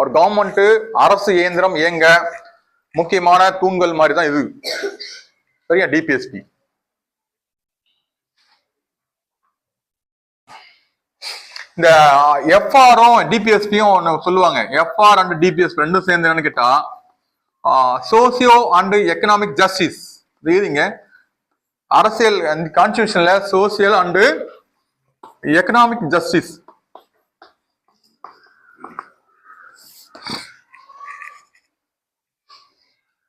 ஒரு கவர்மெண்ட் அரசு இயந்திரம் இயங்க முக்கியமான தூண்கள் மாதிரி தான் இது. சரியா? டிபிஎஸ்பி. இந்த எஃப்ஆரும் டிபிஎஸ்பியும் ஒன்று சொல்லுவாங்க. எஃப்ஆர் அண்ட் டிபிஎஸ்பி ரெண்டும் சேர்ந்து என்னன்னு கேட்டா சோசியோ அண்ட் எக்கனாமிக் ஜஸ்டிஸ். இதுங்க அரசியல் கான்ஸ்டிடியூஷன்ல சோசியல் அண்ட் எக்கனாமிக் ஜஸ்டிஸ்.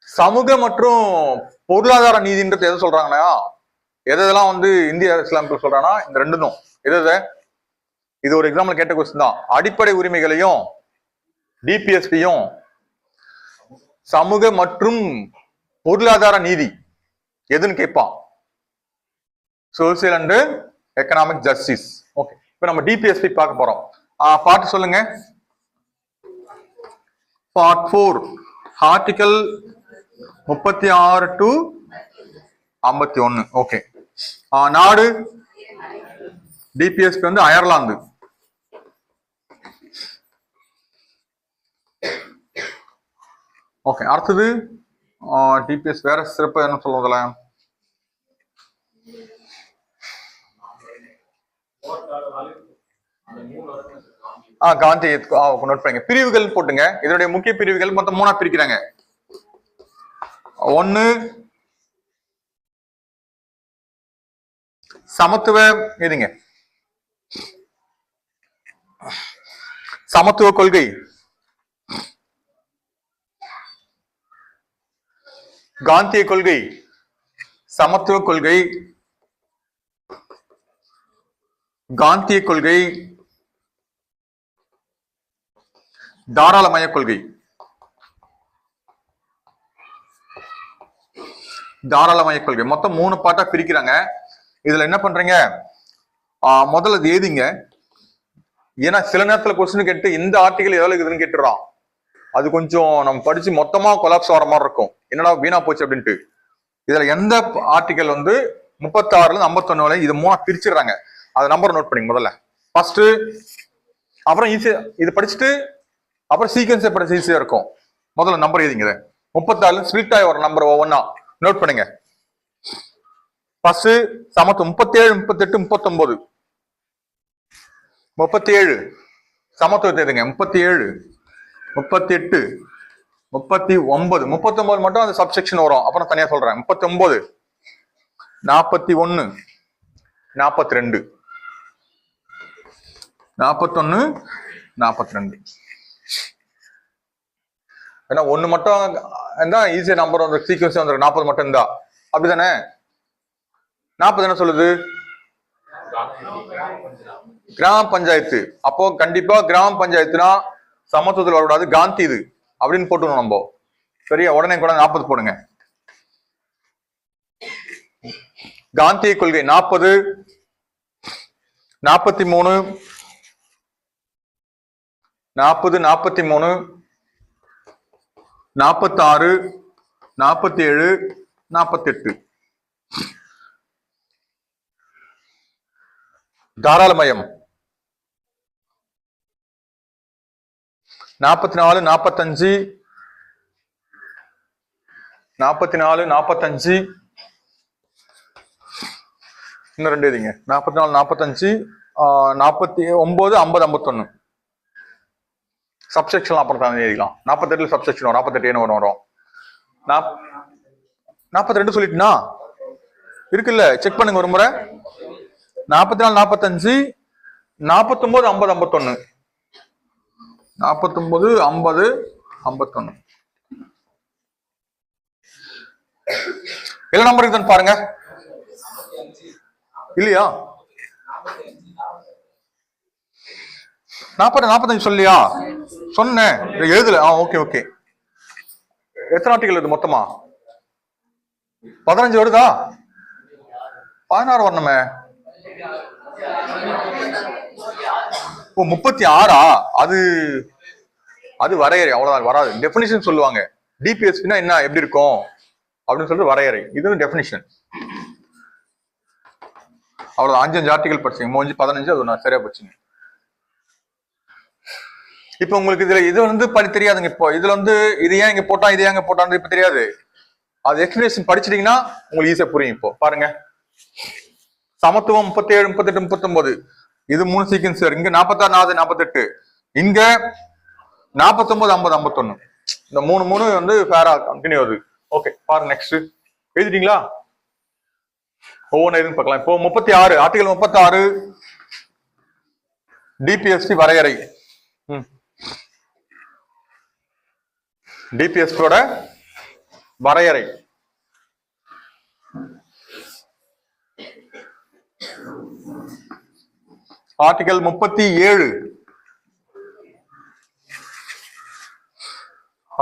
சமூக மற்றும் பொருளாதார நீதின்றது எதை சொல்றாங்கன்னா, எதெல்லாம் வந்து இந்திய அரசியலமைப்பு சொல்றாங்கன்னா இந்த ரெண்டும். எது? இது ஒரு எக்ஸாம்பிள் கேட்ட கொஸ்டின் தான். அடிப்படை உரிமைகளையும் டிபிஎஸ்பியும் சமூக மற்றும் பொருளாதார நீதி எதுன்னு கேட்பான். Social and economic justice. Okay, இப்ப நம்ம டிபிஎஸ்பி பார்க்க போறோம். பார்ட் சொல்லுங்க. Part 4 article 36 to 51. ஓகே, நாடு டிபிஎஸ்பி வந்து அயர்லாந்து. ஓகே, அடுத்தது டிபிஎஸ் வேற சிறப்பு என்ன சொல்லுவதில்ல. காந்தி நோட் பண்ணுங்க. பிரிவுகள் போட்டுங்க. இதனுடைய முக்கிய பிரிவுகள் மொத்தம் 3 பிரிக்கிறாங்க. 1 சமத்துவ எதுங்க சமத்துவ கொள்கை, காந்திய கொள்கை, சமத்துவ கொள்கை, காந்திய கொள்கை, தாராளமய கொள்கை. தாராளமய கொள்கை மொத்தம் 3 பார்ட்டா பிரிக்கிறாங்க. இதுல என்ன பண்றீங்க, முதல்ல இது எழுதிங்க. ஏன்னா சில நேரத்துல கொஸ்டின் கேட்டு இந்த ஆர்டிகல் எவ்வளவு இருக்குதுன்னு கேட்டுறான். அது கொஞ்சம் நம்ம படிச்சு மொத்தமா கொலாப்ஸ் வர மாதிரி இருக்கும். என்னடா வீணா போச்சு அப்படின்ட்டு. இதுல எந்த ஆர்டிகல் வந்து 36ல இருந்து 51 வரை இது 3 பிரிச்சிடுறாங்க. அது நம்பர் நோட் பண்ணி முதல்ல ஃபர்ஸ்ட், அப்புறம் ஈஸியா இது படிச்சுட்டு அப்புறம் சீக்வன்ஸை படிச்சு ஈஸியா இருக்கும். முதல்ல நம்பர் எழுதிங்க. 34 ஸ்பிளிட் ஆகி வர நம்பர் ஒவ்வொன்னா நோட் பண்ணுங்க. ஃபர்ஸ்ட் சமத்துவம் 37, 38, 39. 37 சமத்துவத்தை எழுதுங்க. 37, 38, 39. 39 மட்டும் அந்த சப்செக்ஷன் வரும், அப்புறம் தனியா சொல்றேன். 39, 41, 42, 41, 42. ஏன்னா 1 மட்டும் இருந்தா ஈஸியா நம்பர் வந்து சீக்வன்ஸ் வந்து 40 மட்டும் இருந்தா அப்படிதானே. 40 என்ன சொல்லுது? கிராம பஞ்சாயத்து. அப்போ கண்டிப்பா கிராம பஞ்சாயத்துனா சமத்துவத்தில் வரக்கூடாது, காந்தி இது அப்படின்னு போட்டுக்கணும் நம்ம. சரியா? உடனே கூட 40 போடுங்க. காந்திய கொள்கை 40, 43, 40, 43, 46, 47, 48. தாராளமயம் 44, 45, 44, 45. இன்னும் 2 எழுதிங்க. 44, 45, 49, 50, 51. சப்செக்ஷன் அப்புறம் தான் எழுதிக்கலாம். 48 சப்செக்ஷன் வரும். 48 என்ன வரும்? 42 சொல்லிட்டுனா இருக்குல்ல, செக் பண்ணுங்க ஒரு முறை. 44, 45, 49, 50, 51. 49, 50, 51. எல்லா நம்பர் இருக்குன்னு பாருங்க. இல்லையா? 40, 45 சொல்லியா சொன்னேன், எழுதல. Okay okay. எத்தனை ஆர்டிகல் இருக்கு மொத்தமா? 15 வருதா? 16 வரணுமே. 36. அது வரையறை, அவ்வளவுதான், வராது. டெபினிஷன் சொல்லுவாங்க. டிபிஎஸ்பினா என்ன, எப்படி இருக்கும் அப்படின்னு சொல்லிட்டு வரையறை. இது டெபினிஷன். அவ்வளவு 5 ஆர்டிகல் படிச்சீங்க. 15, அது ஒண்ணு சரியா போச்சுங்க. இப்ப உங்களுக்கு இதுல இது வந்து தெரியாதுங்க. இப்போ இதுல வந்து இது ஏன் இங்க போட்டா இது ஏன் இங்க போட்டான்னு இப்ப தெரியாது. அது எக்ஸ்பிளேஷன் படிச்சிட்டீங்கன்னா உங்களுக்கு ஈஸியா புரியும். இப்போ பாருங்க, சமத்துவம் 37, 38, 39 இது 3 சீக்வன்ஸ். இங்க 46, 4, 48, இங்க 49, 50, 51 இந்த 3 வந்து ஃபேரா கண்டினியூ ஆகுது. ஓகே பாருங்க, நெக்ஸ்ட் எழுதிட்டீங்களா? ஒவ்வொன்று எதுன்னு பார்க்கலாம். இப்போ 36 ஆர்டிகல் 36 டிபிஎஸ்பி வரையறை. டிபிஎஸ்பியோட வரையறை. ஆர்டிகல் 37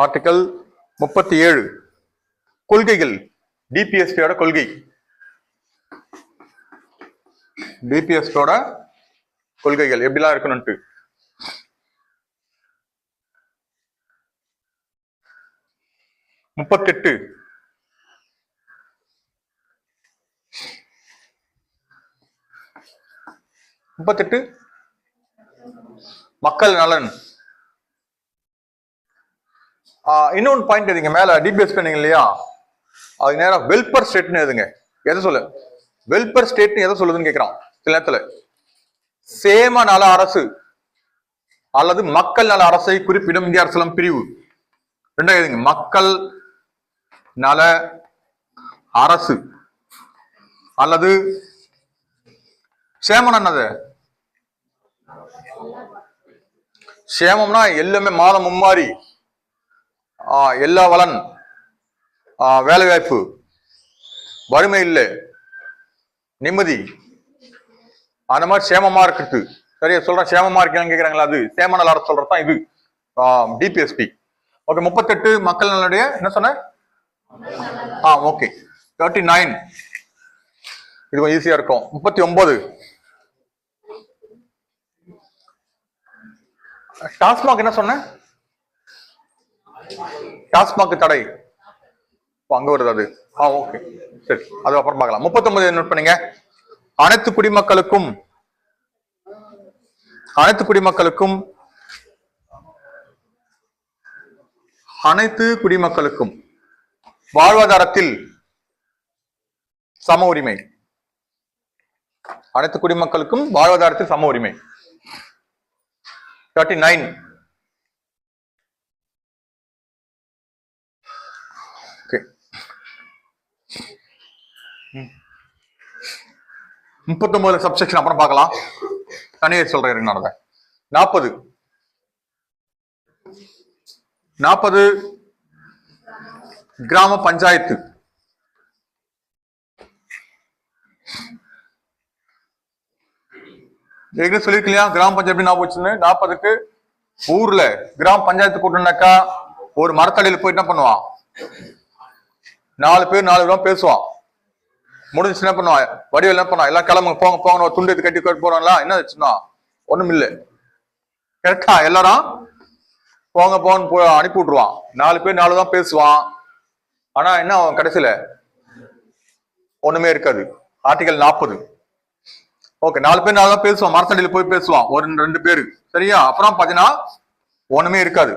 ஆர்டிகல் 37 கொள்கைகள். டிபிஎஸ்பியோட கொள்கை. டிபிஎஸ்பியோட கொள்கைகள் எப்படிலாம் இருக்கணும்ட்டு. முப்பத்தெட்டு மக்கள் நலன். இன்னொன்னு பாயிண்ட் எதுங்க, மேல டிபிஎஸ் பண்ணீங்க இல்லையா, அது நேரம் வெல்பர் ஸ்டேட்னு எதுங்க, எதை சொல்ல வெல்பர் ஸ்டேட்னு எதை சொல்லுதுன்னு கேட்கிறான் சில நேரத்துல. சேம நல அரசு அல்லது மக்கள் நல அரசை குறிப்பிடும் இந்திய அரசியலம் பிரிவு. ரெண்டாவதுங்க மக்கள் நல அரசு அல்லது சேமம். என்னது சேமம்னா எல்லாமே மாதம் மும்மாரி, எல்லா வளன், வேலை வாய்ப்பு, வறுமை இல்லை, நிம்மதி, அந்த மாதிரி சேமமா இருக்குது. சரியா சொல்றேன், சேமமா இருக்கீங்கன்னு கேக்குறாங்களா, அது சேம நல அரசு சொல்றதுதான் இது டிபிஎஸ்பி. ஓகே 38 மக்கள் நலனுடைய என்ன சொன்ன? ஓகே 39 இது கொஞ்சம் ஈஸியா இருக்கும். 39 டாஸ்மாக் என்ன சொன்ன? டாஸ்மாக் தடை அங்க வருது அது. ஓகே சரி, அது அப்புறம் பார்க்கலாம். 39 நோட் பண்ணீங்க. அனைத்து குடிமக்களுக்கும் வாழ்வாதாரத்தில் சம உரிமை. அனைத்து குடிமக்களுக்கும் வாழ்வாதாரத்தில் சம உரிமை. 39 ஓகே. 39 சப்செக்ஷன் அப்புறம் பார்க்கலாம், தனியே சொல்றேன். 40 கிராம பஞ்சாயத்து. ஏற்கனவே சொல்லிருக்கலையா கிராம பஞ்சாயத்து ஞாபகம் வச்சுன்னு. 40க்கு ஊர்ல கிராம பஞ்சாயத்து கூட்டம்னாக்கா ஒரு மரத்தடியில போய் என்ன பண்ணுவான், 4 பேர் 4 விதம் பேசுவான். முடிஞ்சு என்ன பண்ணுவான், வடிவில் என்ன பண்ணுவான், எல்லாம் கிளம்புங்க போங்க போங்க, துண்டு எடுத்து கட்டி போறாங்களா, என்ன வச்சுன்னா ஒண்ணும் இல்லை. கரெக்டா எல்லாரும் போங்க போன்னு அனுப்பி விட்டுருவான். 4 பேர் 4 தான் பேசுவான். ஆனா என்ன கடைசியில ஒண்ணுமே இருக்காது. ஆர்டிகல் 40 ஓகே 4 பேர் 4 தான் பேசுவான், மரத்தடியில போய் பேசுவான் ஒரு 2 பேரு. சரியா? அப்புறம் பாத்தீங்கன்னா ஒண்ணுமே இருக்காது.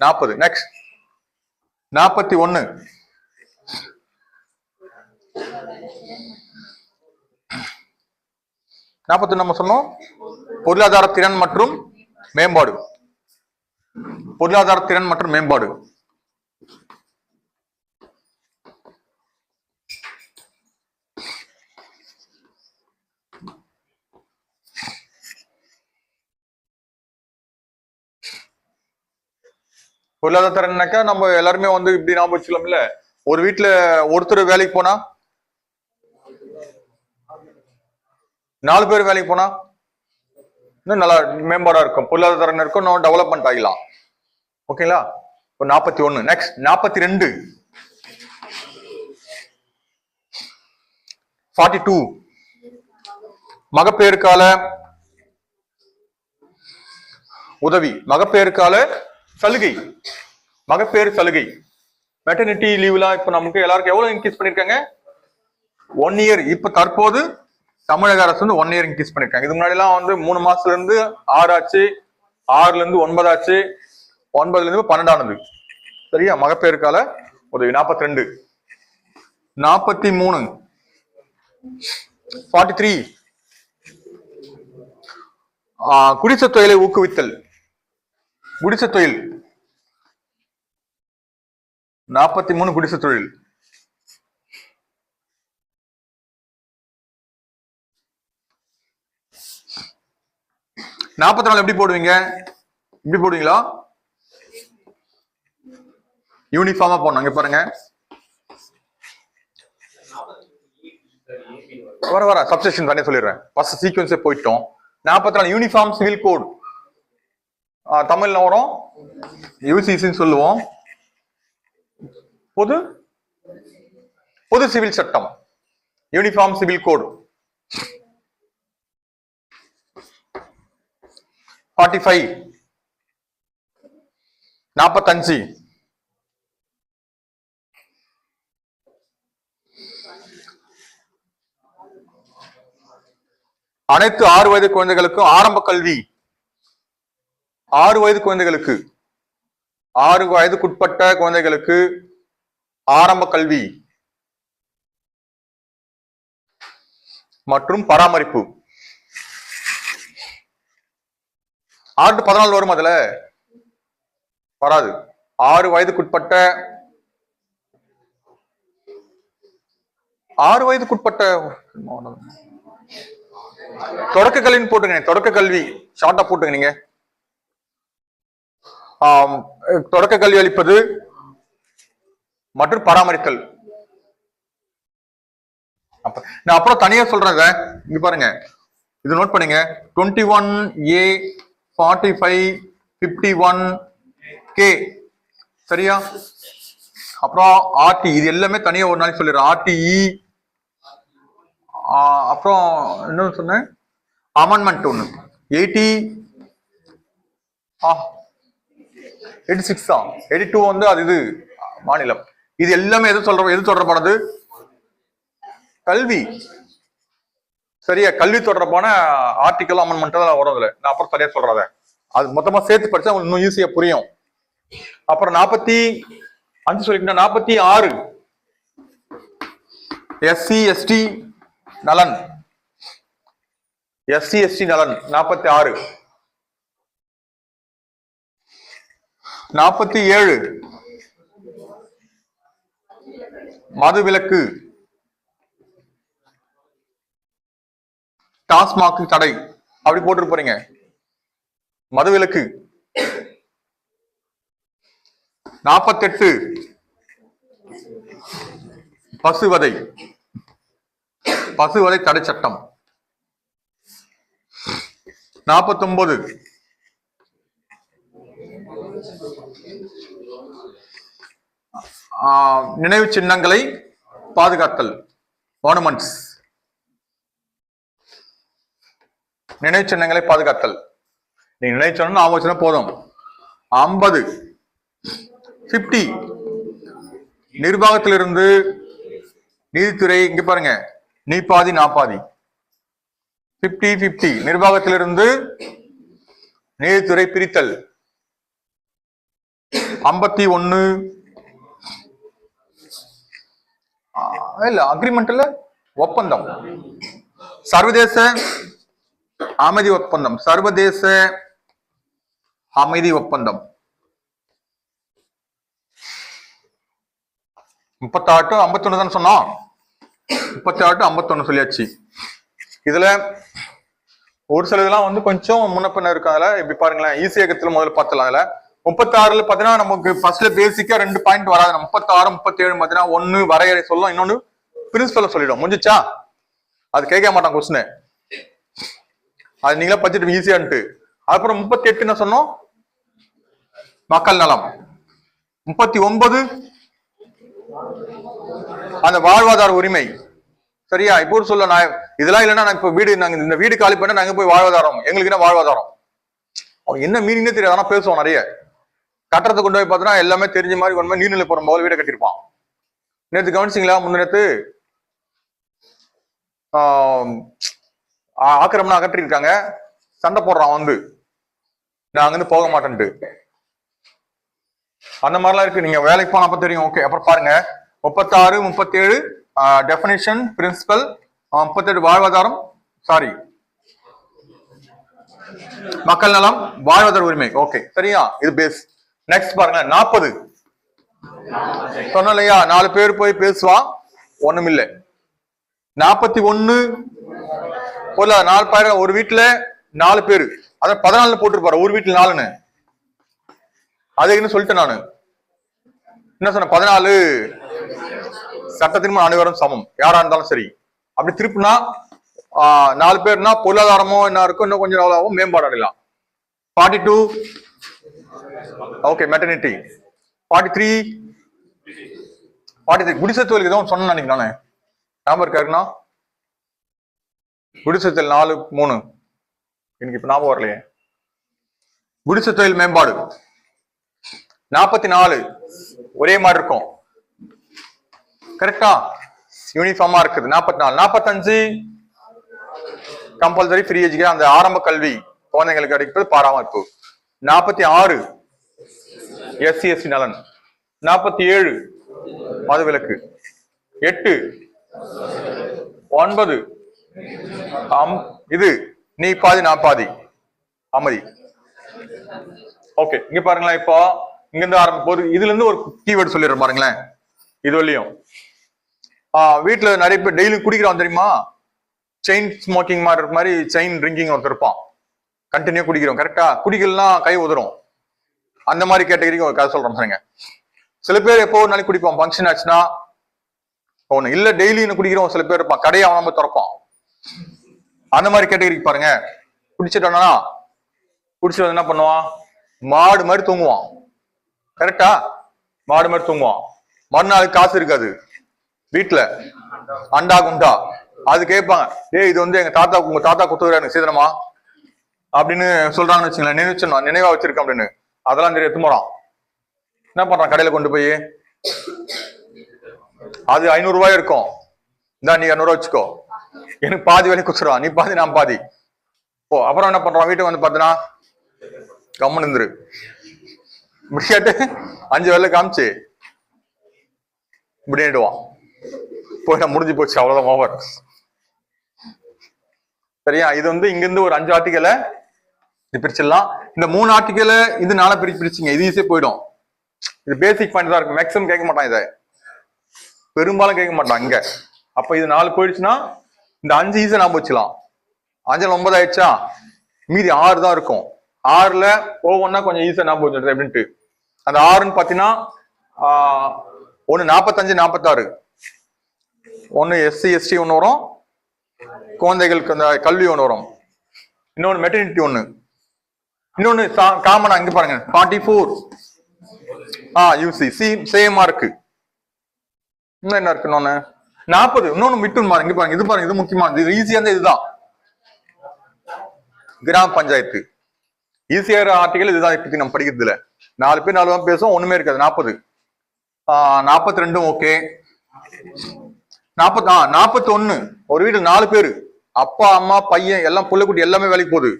40 நெக்ஸ்ட் 41 நம்ம சொன்னோம் பொருளாதார திறன் மற்றும் மேம்பாடு. பொருளாதார திறன் மற்றும் மேம்பாடு. பொருளாதார திறன்னாக்கா நம்ம எல்லாருமே வந்து இப்படி ஞாபகம் வச்சுக்கலாம்ல, ஒரு வீட்டுல ஒருத்தர் வேலைக்கு போனா 4 பேர் வேலைக்கு போனா இன்னும் நல்லா மேம்பாடா இருக்கும், பொருளாதார திறன் இருக்கும், இன்னும் டெவலப்மெண்ட் ஆகலாம். ஓகேங்களா? 41 நெக்ஸ்ட் 42 42 மகப்பேறுகால உதவி, மகப்பேறுகால சலுகை, மகப்பேறு சலுகை, மெட்டர்னிட்டி லீவ்லாம் இப்ப நமக்கு எல்லாருக்கும் எவ்வளவு இன்க்ரீஸ் பண்ணிருக்காங்க? 1 இயர். இப்ப தற்போது தமிழக அரசு வந்து 1 இயர் இன்க்ரீஸ் பண்ணிருக்காங்க. இது முன்னாடி எல்லாம் வந்து 3 மாசத்துல இருந்து 6 ஆச்சு, 6ல இருந்து 9 ஆச்சு, 9ல இருந்து 12 சரியா? மகப்பேறுக்கால உதவி 42. 43 43 குடிசை தொழிலை ஊக்குவித்தல். குடிசை தொழில் 43 குடிசை தொழில். 44 எப்படி போடுவீங்க? இப்படி போடுவீங்களா? யூனிஃபார்மா போடணும். இங்க பாருங்க, வர சப்ஸ்டிடியூஷன் தானே சொல்லிடுறேன். ஃபர்ஸ்ட் சீக்வன்ஸே போயிட்டோம். 44 யூனிஃபார்ம் சிவில் கோட். தமிழ்ல வரும் யூசிசின்னு சொல்லுவோம். பொது பொது சிவில் சட்டம், யூனிஃபார்ம் சிவில் கோட். 45 45 அனைத்து 6 வயது குழந்தைகளுக்கும் ஆரம்ப கல்வி. 6 வயது குழந்தைகளுக்கு, 6 வயதுக்குட்பட்ட குழந்தைகளுக்கு ஆரம்ப கல்வி மற்றும் பராமரிப்பு. 6 to 14 வரும். அதுல வராது. 6 வயதுக்குட்பட்ட 6 வயதுக்குட்பட்ட தொடக்க கல்வின்னு போட்டுங்க. தொடக்க கல்வி ஷார்ட்டா போட்டுங்க நீங்க. தொடக்க கல்வி அளிப்பது மற்றும் பராமரித்தல். நான் அப்புறம் தனியா சொல்றேன். இங்க பாருங்க, இது நோட் பண்ணுங்க. 21A 45 51K சரியா? அப்புறம் RT, இது எல்லாமே தனியா ஒரு நாளைக்கு சொல்லிடுறேன். RTE. அப்புறம் என்ன சொன்னேன்? அமெண்ட்மெண்ட் ஒண்ணு 86 தான். 82 வந்து அது இது மாநிலம். இது எல்லாமே எது தொடர்பானது? கல்வி சரியா? கல்வி தொடர்பான ஆர்டிகல் அமெண்ட்மெண்ட் தான் வரும். அதுல நான் அப்புறம் சரியா சொல்றத அது மொத்தமா சேர்த்து படிச்சா உங்களுக்கு இன்னும் ஈஸியா புரியும். அப்புறம் 45 சொல்லிக்கிட்டேன். 46 SC ST நலன். SC ST நலன் 46. 47 மதுவிலக்கு, டாஸ்மாக் தடை. அப்படி போட்டு போறீங்க. மதுவிலக்கு. 48 பசுவதை தடை சட்டம். 49 நினைவு சின்னங்களை பாதுகாத்தல், மானுமெண்ட்ஸ். நினைவு சின்னங்களை பாதுகாத்தல். நீங்க நினைவு சின்னம் ஆலோசனை போதும். 50 நிர்வாகத்திலிருந்து நீதித்துறை. இங்க பாருங்க, நீ பாதி நான் பாதி. 50 நிர்வாகத்திலிருந்து நீதித்துறை பிரித்தல். 51 இல்ல அக்ரிமெண்ட்ல ஒப்பந்தம், சர்வதேச அமைதி ஒப்பந்தம். சர்வதேச அமைதி ஒப்பந்தம். 38 51 தான் சொன்னோம். 38 51 சொல்லியாச்சு. இதுல ஒரு சில இதெல்லாம் வந்து கொஞ்சம் முன்னப்பின்ன இருக்கு. அதுல இப்படி பாருங்களேன், ஈஸியகத்துல முதல்ல பார்த்தலாம். அதுல 36 பாத்தீங்கன்னா நமக்கு ஃபர்ஸ்ட்ல பேசிக்கா 2 பாயிண்ட் வராது. 36 37 பாத்தீங்கன்னா ஒண்ணு வரையறை சொல்லும், இன்னொன்னு பிரின்சிபல் சொல்லிடும். முடிஞ்சிச்சா? அது கேட்க மாட்டான் கொஸ்டின். அது நீங்களா பட்ஜெட் ஈஸியான்ட்டு. அப்புறம் 38 என்ன சொன்னோம்? மக்கள் நலம். 39 அந்த வாழ்வாதார உரிமை. சரியா? இப்போ சொல்ல நான் இதெல்லாம் இல்லைன்னா நான் இப்ப நாங்க இந்த வீடு காலி பண்ண நாங்க போய் வாழ்வாதாரம், எங்களுக்கு என்ன வாழ்வாதாரம் என்ன மீனிங்னே தெரியாது. ஆனா பேசுவோம் நிறைய. கட்டடத்தை கொண்டு போய் பார்த்தோன்னா எல்லாமே தெரிஞ்ச மாதிரி கொண்டு போய் நீர்நிலை போற போல வீடை கட்டிருப்பான். நேற்று கவனிச்சிங்களா? முந்தினத்து ஆக்கிரமணம் அகற்றிருக்காங்க, சண்டை போடுறான் வந்து. நான் அங்கிருந்து போக மாட்டேன்ட்டு. அந்த மாதிரிலாம் இருக்கு. நீங்க வேலைக்கு போனப்ப தெரியும். ஓகே, அப்புறம் பாருங்க 36, 37 டெஃபினிஷன் பிரின்சிபல், 38 வாழ்வாதாரம், சாரி மக்கள் நலம், வாழ்வாதார உரிமை. ஓகே, சரியா, இது பேஸ். நெக்ஸ்ட் பாருங்க 40. சொன்ன இல்லையா, 4 பேர் போய் பேசுவான், ஒண்ணும் இல்லை. 41 போல 4 பேர், ஒரு வீட்டுல 4 பேரு, அத 14 போட்டுருப்பாரு, ஒரு வீட்டுல 4ன்னு. அதுன்னு சொல்லிட்டேன் நானு. என்ன சொன்ன, 14 சட்டத்தின் அனைவரும் சமம், யாரா இருந்தாலும் சரி. அப்படி திருப்பினா 4 பேர்னா பொருளாதாரமோ என்ன இருக்கும், இன்னும் கொஞ்சம் எவ்வளவு மேம்பாடு அடையலாம். 42 ஓகே மெட்டர்னிட்டி. 43 குடிசை தொழிலுக்கு தான் சொன்னேன் அன்னைக்கு நானு, ஞாபகம் இருக்காருன்னா குடிசை தொழில் 4, 3 எனக்கு இப்ப ஞாபகம் வரலையே. குடிசை தொழில் மேம்பாடு 44 ஒரே மாதிரி இருக்கும், கரெக்டா, யூனிஃபார்மா இருக்குது. 44 45 கம்பல்சரி ஃப்ரீ எஜுகேஷன், அந்த ஆரம்ப கல்வி குழந்தைங்களுக்கு கிடைப்பது பராமரிப்பு. 46 SC ST நலன். 47 மதுவிலக்கு. 8 9 இது நீ பாதி நான் பாதி அமைதி. ஓகே, இங்க பாருங்களேன், இப்போ இங்க இருந்து ஆரம்பிக்கும் போது இதுல இருந்து ஒரு கீவேர்டு சொல்லிடுறேன் பாருங்களேன். இது வரையும் வீட்டுல நிறைய பேர் டெய்லி குடிக்கிறான் தெரியுமா, செயின் ஸ்மோக்கிங் மாதிரி செயின் ட்ரிங்கிங் ஒருத்தர் இருப்பான், கண்டினியூ குடிக்கிறோம், கரெக்டா, குடிக்கலாம் கை உதறும், அந்த மாதிரி கேட்டகரிக்கு ஒரு கதை சொல்றேன் பாருங்க. சில பேர் எப்போ ஒரு நாளைக்கு குடிப்பான், ஃபங்க்ஷன் ஆச்சுன்னா ஒண்ணு இல்ல, டெய்லி குடிக்கிறோம். சில பேர் இருப்பான், கடையை அவன் நம்ம திறப்பான், அந்த மாதிரி கேட்டகரிக்கு பாருங்க. குடிச்சிட்டானா குடிச்சிட்டு என்ன பண்ணுவான், மாடு மாதிரி தூங்குவான், கரெக்டா, மாடு மாதிரி தூங்குவான். மறுநாளுக்கு காசு இருக்காது வீட்டுல, அண்டா குண்டா, அது கேட்பாங்க, ஏய் இது வந்து எங்க தாத்தா, உங்க தாத்தா குத்துறாரு சீதனமா அப்படின்னு சொல்றாங்கன்னு வச்சுங்களேன், நினைவா வச்சிருக்கேன் அப்படின்னு. அதெல்லாம் தெரிய எடுத்து என்ன பண்றான், கடையில கொண்டு போய் அது 500 ரூபாய் இருக்கும், இந்தா நீ 200 ரூபாய் வச்சுக்கோ, எனக்கு பாதி வேலை குத்துருவான், நீ பாதி நான் பாதி. ஓ, அப்புறம் என்ன பண்றான், வீட்டுக்கு வந்து பார்த்தனா கம்முன்னு இருந்துரு முடியாட்டு 5 வேலை காமிச்சு இப்படி ஆயிடுவான், போய் முடிஞ்சு போச்சு, அவ்வளவுதான், ஓவர். சரியா, இது வந்து இங்க இருந்து ஒரு 5 ஆர்டிக்கலை பிரிச்சிடலாம். இந்த 3 ஆர்டிக்கலை இது 4 பிரிச்சிங்க, இது ஈஸியா போயிடும். இது பேசிக் பாயிண்ட் தான் இருக்கு, மேக்ஸிமம் கேட்க மாட்டான், இதை பெரும்பாலும் கேட்க மாட்டான் இங்க. அப்ப இது 4 போயிடுச்சுன்னா இந்த 5 ஈஸியா ஞாபகம் வச்சுக்கலாம். 5 9 ஆயிடுச்சா, மீதி 6 தான் இருக்கும். 6ல ஒவ்வொன்னா கொஞ்சம் ஈஸியா ஞாபகம் வச்சுட்டு அப்படின்ட்டு. அந்த 6ன்னு பாத்தீங்கன்னா ஒண்ணு 45 46, ஒண்ணு SC ST ஒண்ணு வரும், குழந்தைகளுக்கு அந்த கல்வி ஒண்ணு வரும், இன்னொன்னு மெட்டர்னிட்டி ஒண்ணு, இன்னொன்னு காமனா இங்க பாருங்க 44 UC சேமா இருக்கு. இன்னும் என்ன இருக்கு, இன்னொன்னு 40, இன்னொன்னு விட்டு பாருங்க, இங்க பாருங்க, இது பாருங்க, இது முக்கியமானது, இது ஈஸியா இதுதான் கிராம பஞ்சாயத்து. ஈஸியான ஆர்டிகல் இதுதான். இப்ப நம்ம படிக்கிறதுல 4 பேர் 4 தான் பேசும், ஒண்ணுமே இருக்காது. 40 42 ஓகே. 41 ஒரு வீட்டுல 4 பேரு, அப்பா அம்மா பையன் எல்லாம் புள்ளக்குட்டி எல்லாமே வேலைக்கு போகுது.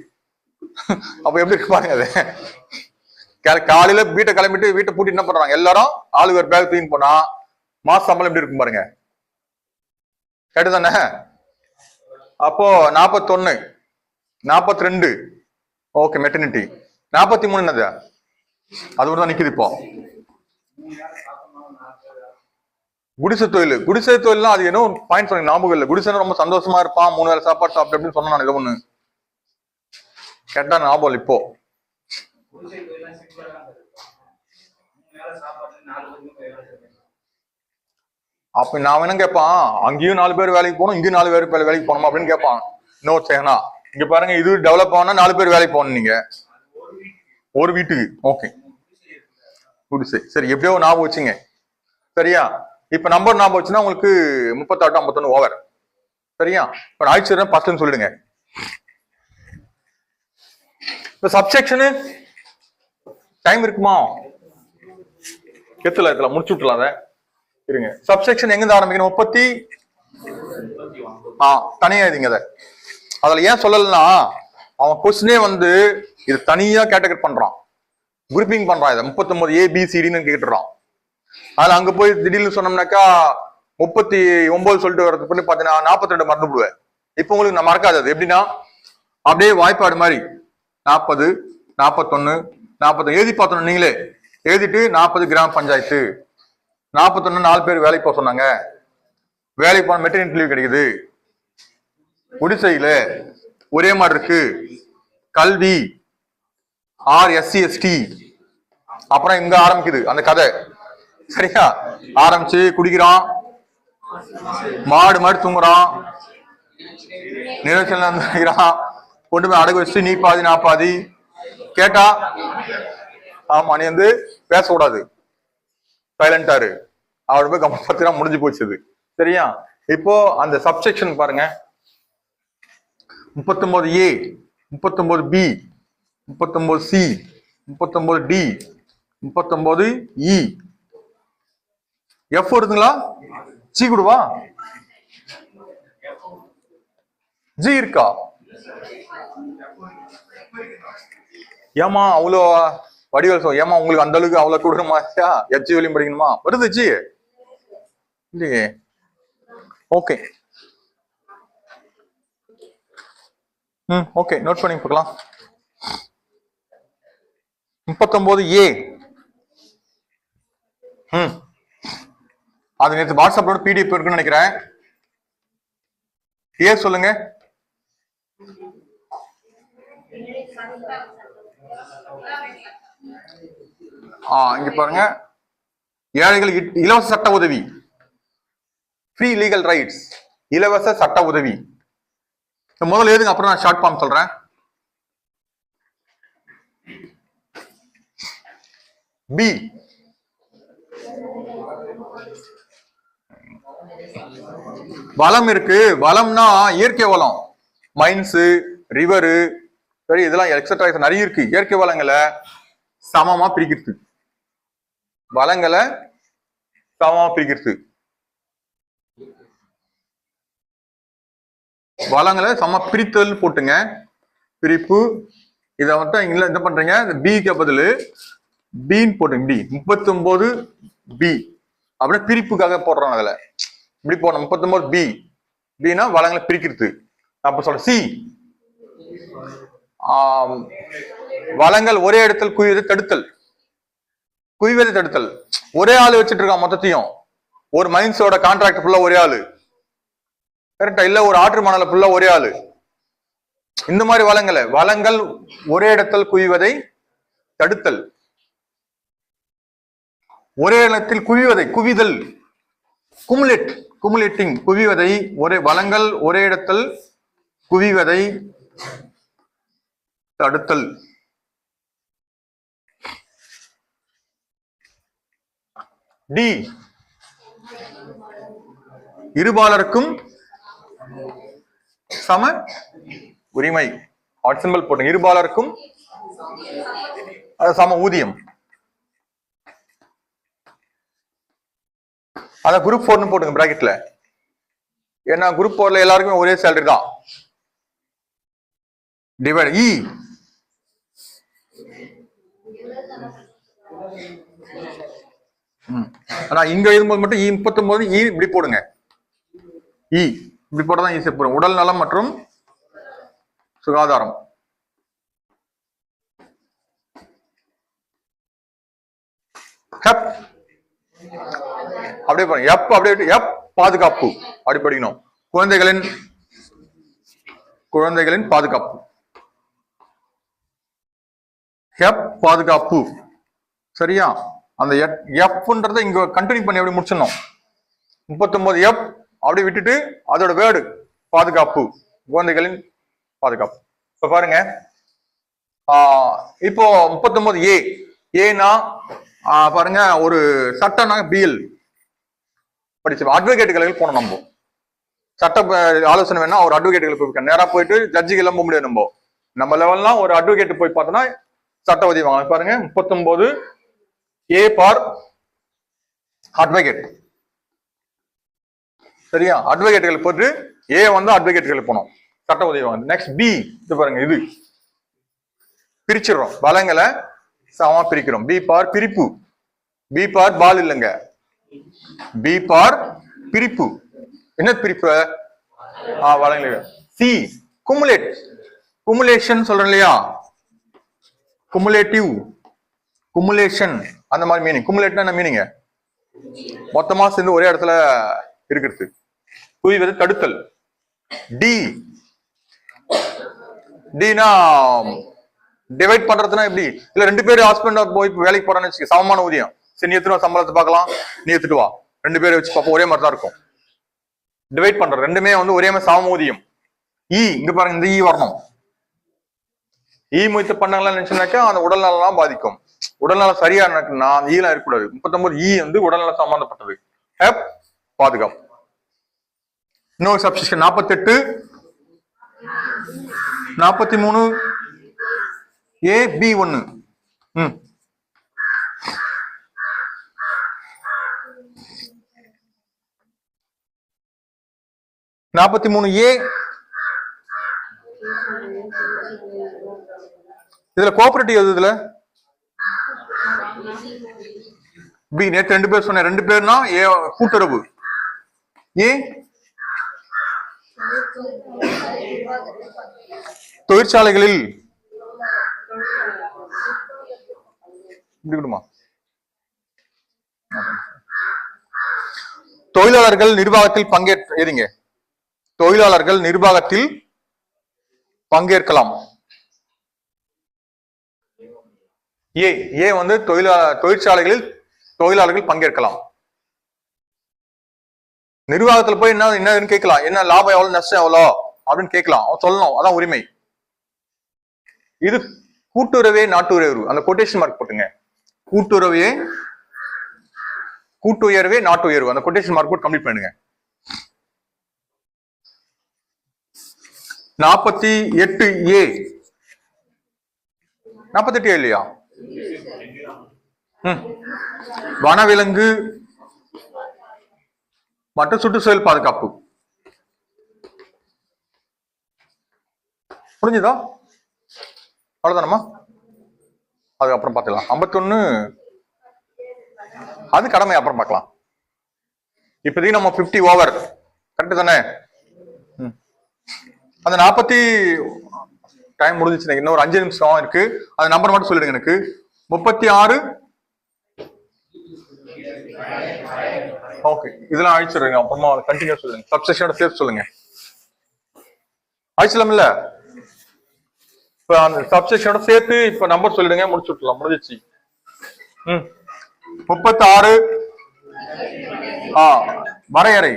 அப்ப எப்படி இருக்கு பாருங்க, அது காலையில வீட்டை கிளம்பிட்டு வீட்டை பூட்டி என்ன பண்றாங்க, எல்லாரும் ஆளுக்கு ஒரு பேக் தூக்கி போனா மாச சம்பளம் எப்படி இருக்கும் பாருங்க, கேட்டுதானே. அப்போ 41 42 ஓகே மெட்டர்னிட்டி. 43 என்னது, அது ஒரு தான் நிக்குது. இப்போ குடிசை தொழில், குடிசை தொழில்னா அது என்ன பாயிண்ட் சொன்னீங்க ஞாபகம் இல்லை. குடிசை ரொம்ப சந்தோஷமா இருப்பான், 3 வேளை சாப்பாடு சாப்பிட்டு அப்படின்னு சொன்னா நான் ஏதோ ஒண்ணு கேட்டா ஞாபகம் இல்லை. இப்போ அப்ப நான் என்ன கேட்பான், அங்கேயும் 4 பேர் வேலைக்கு போகணும், இங்கேயும் 4 பேர் வேலைக்கு போகணுமா அப்படின்னு கேட்பான். இன்னொரு சேனா இங்க பாருங்க, இது டெவலப் ஆனா 4 பேர் வேலைக்கு போகணும் நீங்க ஒரு வீட்டுக்கு. ஓகே குடிசை, சரி எப்படியோ ஞாபகம் வச்சுங்க. சரியா, இப்ப நம்பர் ஞாபகம் வச்சுன்னா உங்களுக்கு 38 51 ஓவர். சரியா, இப்ப ஆயிடுச்சு ஃபர்ஸ்ட்னு சொல்லிடுங்க. இப்ப சப்செக்ஷனு டைம் இருக்குமா, எத்துல முடிச்சு விட்டுலாம் அதை இருங்க. சப்செக்ஷன் எங்க இருந்து ஆரம்பிக்கணும், 30 தனியா இதுங்க. அதை அதுல ஏன் சொல்லலன்னா, அவன் கொஸ்டினே வந்து இது தனியா கேட்டகரி பண்றான், குரூப்பிங் பண்றான். இதை 39 ABCDன்னு கேட்டுறான். அதுல அங்க போய் திடீர்னு சொன்னோம்னாக்கா 39 சொல்லிட்டு வரது பண்ணி பாத்தீங்கன்னா 42 மறந்து விடுவேன். இப்ப உங்களுக்கு நான் மறக்காது. அது எப்படின்னா அப்படியே வாய்ப்பாடு மாதிரி 40, 41, 40 எழுதி பார்த்தோம். நீங்களே எழுதிட்டு 40 கிராம பஞ்சாயத்து, 41 4 பேர் வேலைக்கு போக சொன்னாங்க, வேலைக்கு போன மெட்டர்னிட்டி லீவ் கிடைக்குது, குடிசையில ஒரே மாதிரி இருக்கு, கல்வி, SC ST, அப்புறம் இங்க ஆரம்பிக்குது அந்த கதை. சரியா? ஆரம்பிச்சு குடிக்கிறான், மாடு மாதிரி தூங்குறான், நிலச்சல கொண்டு போய் அடகு வச்சு நீ பாதி நான் பாதி கேட்டா, ஆமா நீ வந்து பேசக்கூடாது, சைலண்டாரு, அவரு போய் கம்பத்தினா முடிஞ்சு போச்சுது. சரியா? இப்போ அந்த சப்செக்ஷன் பாருங்க, 39A, 39B, 39C, 39D, 39E. F வருதுங்களா? G கூடவா? G இருக்கா? ஏமா அவ்வளோ வடிவல் ஏமா உங்களுக்கு அந்த அளவுக்கு அவ்வளவு கொடுக்கணுமா? H வழியும் படிக்கணுமா? வருது G இல்லையே. ஓகே, ஓகே, நோட் பண்ணி பார்க்கலாம். 39A. அது நேற்று வாட்ஸ்அப்ல PDF இருக்குன்னு நினைக்கிறேன். சொல்லுங்க. இங்க பாருங்க, ஏழைகள் இலவச சட்ட உதவி, ஃப்ரீ லீகல் ரைட்ஸ், இலவச சட்ட உதவி. முதல்ல எழுதுங்க, அப்புறம் நான் ஷார்ட் ஃபார்ம் சொல்றேன். பி, வளம் இருக்கு. வளம்னா இயற்கை வளம், மைன்ஸ், ரிவரு, சரி, இதெல்லாம் எக்ஸட்ரா நிறைய இருக்கு. இயற்கை வளங்களை சமமா பிரிக்கிறது, வளங்களை சமமா பிரிக்கிறது, வளங்களை சம பிரித்தல் போட்டுங்க, பிரிப்பு. இதை மட்டும் இங்க என்ன பண்றீங்க, இந்த பிக்கு பதில் பின்னு போட்டுங்க. டி 39B அப்படியே பிரிப்புக்காக போடுறோம். அதுல இப்படி போடணும். 39B பின்னா வளங்களை பிரிக்கிறது. அப்ப சொல்ற சி, வளங்கள் ஒரே இடத்தில் குவிவதை தடுத்தல். குவிவதை தடுத்தல், ஒரே ஆளு வச்சுட்டு இருக்கான் மொத்தத்தையும். ஒரு மைன்ஸோட கான்ட்ராக்ட் ஃபுல்லா ஒரே ஆளு, கரெக்டா? இல்ல ஒரு ஆற்று மணல ஃபுல்லா ஒரே ஆளு. இந்த மாதிரி வளங்கள் ஒரே இடத்தில் குவிவதை தடுத்தல். ஒரே இடத்தில் குவிவதை, குவிதல், குமுலேட்டிங், குவிவதை, ஒரே வளங்கள் ஒரே இடத்தில் குவிவதை தடுத்தல். டி, இருபாலருக்கும் சம உரிமை. சிம்பல் போட்டுங்க. இருபாலருக்கும் சம ஊதியம். அத குரூப் 4 போட்டுங்க பிராக்கெட்ல. ஏன்னா குரூப் 4ல எல்லாருக்குமே ஒரே சேலரி தான். டிவைட். இ, ஆனா இங்க எழுதும்போது மட்டும் இ 39 இ இப்படி போடுங்க. இ இப்படி போட்டதான் ஈஸியா போடும். உடல் நலம் மற்றும் சுகாதாரம். அப்படியே பாருங்க. எப் அப்படியே எப் பாதுகாப்பு அப்படி படிக்கணும். குழந்தைகளின் பாதுகாப்பு. எப் பாதுகாப்பு. சரியா? அந்த எஃப்ன்றதை இங்க கண்டினியூ பண்ணி அப்படி முடிச்சிடணும். 39 எஃப் அப்படி விட்டுட்டு அதோட வேர்டு பாதுகாப்பு, குழந்தைகளின் பாதுகாப்பு. இப்ப பாருங்க, இப்போ 39 ஏன்னா பாருங்க, ஒரு சட்டம்னா பிஎல் படிச்சு அட்வொகேட்டுகளுக்கு போனோம். நம்ம சட்ட ஆலோசனை வேணா ஒரு அட்வொகேட்டுகளுக்கு போய் நேரா போயிட்டு ஜட்ஜுக்கு எல்லாம் போக முடியாது. நம்ம லெவல்லாம் ஒரு அட்வொகேட் போய் பார்த்தோம்னா சட்ட உதவி வாங்க. பாருங்க 39 ஏ ஃபார் அட்வொகேட். சரியா? அட்வொகேட்டுகள் போட்டு ஏ வந்து அட்வொகேட்டுகள் போனோம், சட்ட உதவி வாங்க. நெக்ஸ்ட் பி, இது பாருங்க, இது பிரிச்சிடறோம், வளங்களை சமமா பிரிக்கிறோம். பி பார் பிரிப்பு, பி பார் பால் இல்லைங்க, பி பார் பிரிப்பு. என்ன பிரிப்பு? வளங்கள். சி குமுலேட், குமுலேஷன் சொல்றேன் இல்லையா, குமுலேட்டிவ், குமுலேஷன் அந்த மாதிரி மீனிங். குமுலேட்னா என்ன மீனிங்? மொத்தமா சேர்ந்து ஒரே இடத்துல இருக்கிறது. குவிவது தடுத்தல். டி, டினா டிவைட் பண்றதுன்னா எப்படி? இல்ல ரெண்டு பேரும் ஹஸ்பண்ட் போய் வேலைக்கு போறான்னு வச்சுக்க, சமமான ஊதியம். சரி, நீ எடுத்துட்டு சம்பளத்தை பார்க்கலாம், நீ எடுத்துட்டு வா, ரெண்டு பேரும் வச்சு பார்ப்போம், ஒரே மாதிரி தான் இருக்கும். டிவைட் பண்ற ரெண்டுமே வந்து ஒரே மாதிரி சம ஊதியம். இ இங்க பாருங்க, இந்த இ வரணும். ஈ முயற்சி பண்ணாங்களான்னு நினைச்சுனாக்கா அந்த உடல்நலம் பாதிக்கும். உடல்நலம் சரியா இருக்குன்னா ஈலாம் இருக்கக்கூடாது. 39 ஈ வந்து உடல்நலம் சம்பந்தப்பட்டது. ஹெப் பாதுகாப்பு. இன்னொரு சப்ஸ்டிஷன் 48 43 ஏ பி 1. 43 ஏ. இதுல கோஆபரேட்டிவ் எது? இதுல பி. நேற்று ரெண்டு பேர் சொன்னேன், ரெண்டு பேர்னா ஏ கூட்டுறவு. ஏ தொழிற்சாலைகளில் தொழிலாளர்கள் நிர்வாகத்தில் பங்கேற்க, தொழிலாளர்கள் நிர்வாகத்தில் பங்கேற்கலாம். ஏ, ஏ வந்து தொழிற்சாலைகளில் தொழிலாளர்கள் பங்கேற்கலாம். நிர்வாகத்துல போய் என்னன்னு கேட்கலாம், என்ன லாபம் எவ்வளவு, நஷ்டம் எவ்வளோ அப்படின்னு கேட்கலாம், அவன் சொல்லணும், அதான் உரிமை. இது கூட்டுறவே நாட்டுறவு, அந்த கொட்டேஷன் மார்க் போட்டுங்க. கூட்டுறவே, கூட்டுயர்வே நாட்டுயர்வு, அந்த கொட்டேஷன் மார்க் போட்டு கம்ப்ளீட் பண்ணுங்க. 48 ஏ. 48 ஏ இல்லையா? வனவிலங்கு மற்றும் சுற்றுச்சூழல் பாதுகாப்பு. புரிஞ்சுதா? அவ்வளவுதானமா? அது அப்புறம் பார்த்துக்கலாம். 51 அது கடமை, அப்புறம் பார்க்கலாம். இப்போதைக்கு நம்ம 50 ஓவர். கரெக்ட் தானே? அந்த 40 டைம் முடிஞ்சிச்சு, இன்னொரு 5 நிமிஷம் இருக்கு. அந்த நம்பர் மட்டும் சொல்லிடுங்க எனக்கு. 36. ஓகே, இதெல்லாம் அழிச்சிடுங்க, அப்புறமா கண்டினியூ சொல்லுங்க. சப்செக்ஷனோட சேர்த்து சொல்லுங்க. அழிச்சலாம் இல்ல? இப்ப அந்த சப்செக்ஷனோட சேர்த்து இப்ப நம்பர் சொல்லிடுங்க, முடிச்சு விட்டுலாம். முடிஞ்சிச்சு. 36 வரையறை.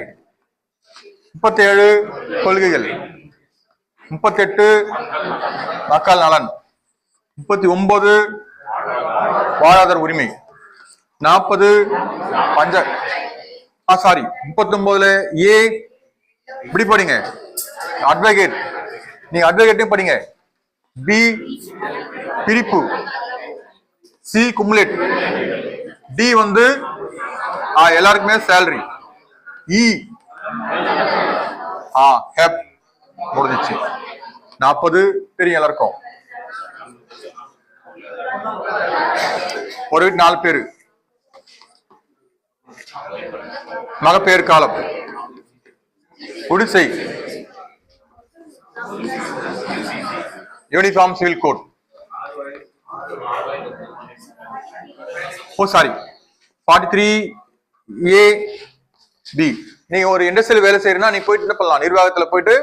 37 கொள்கைகள். 38 மக்கள் நலன். 39 வாழ்வாதார உரிமை. 40 பஞ்ச 39ல ஏ இப்படி படிங்க, அட்வொகேட். நீங்க அட்வொகேட்டையும் படிங்க. பி பிரிப்பு. சி குமுலேட். டி வந்து எல்லாருக்குமே சேலரி. இ ஹெப். முடிஞ்சிச்சு. 40 தெரியும் எல்லாருக்கும். ஒரு வீட்டு 4 பேரு. மகப்பேறு காலம். குடிசை. Uniform civil code. Sorry 43 A B. நீங்க ஒரு இண்டஸ்ட்ரியல் வேலை செய்யறீங்கன்னா நீ போயிட்டு என்ன பண்ணலாம், நிர்வாகத்துல போயிட்டு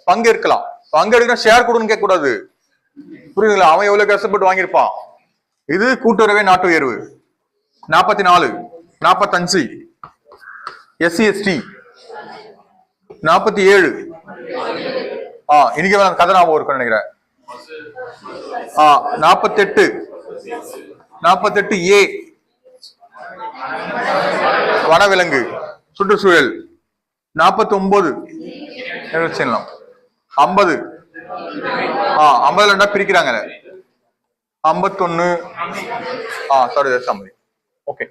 பங்கேற்கலாம். பங்கெடுக்க ஷேர் கொடுன்னு கேட்க கூடாது. புரியுதுங்களா? அவன் எவ்வளவு கஷ்டப்பட்டு வாங்கியிருப்பான். இது கூட்டுறவே நாட்டு உயர்வு. 44 45 எஸ்சி எஸ்டி. 47 இன்னைக்கு கதை ஞாபகம் இருக்கும் நினைக்கிறேன். 48 ஏ வனவிலங்கு சுற்றுச்சூழல். 49 செய்யலாம். 50 50 பிரிக்கிறாங்க. 51 சாரி, ஓகே.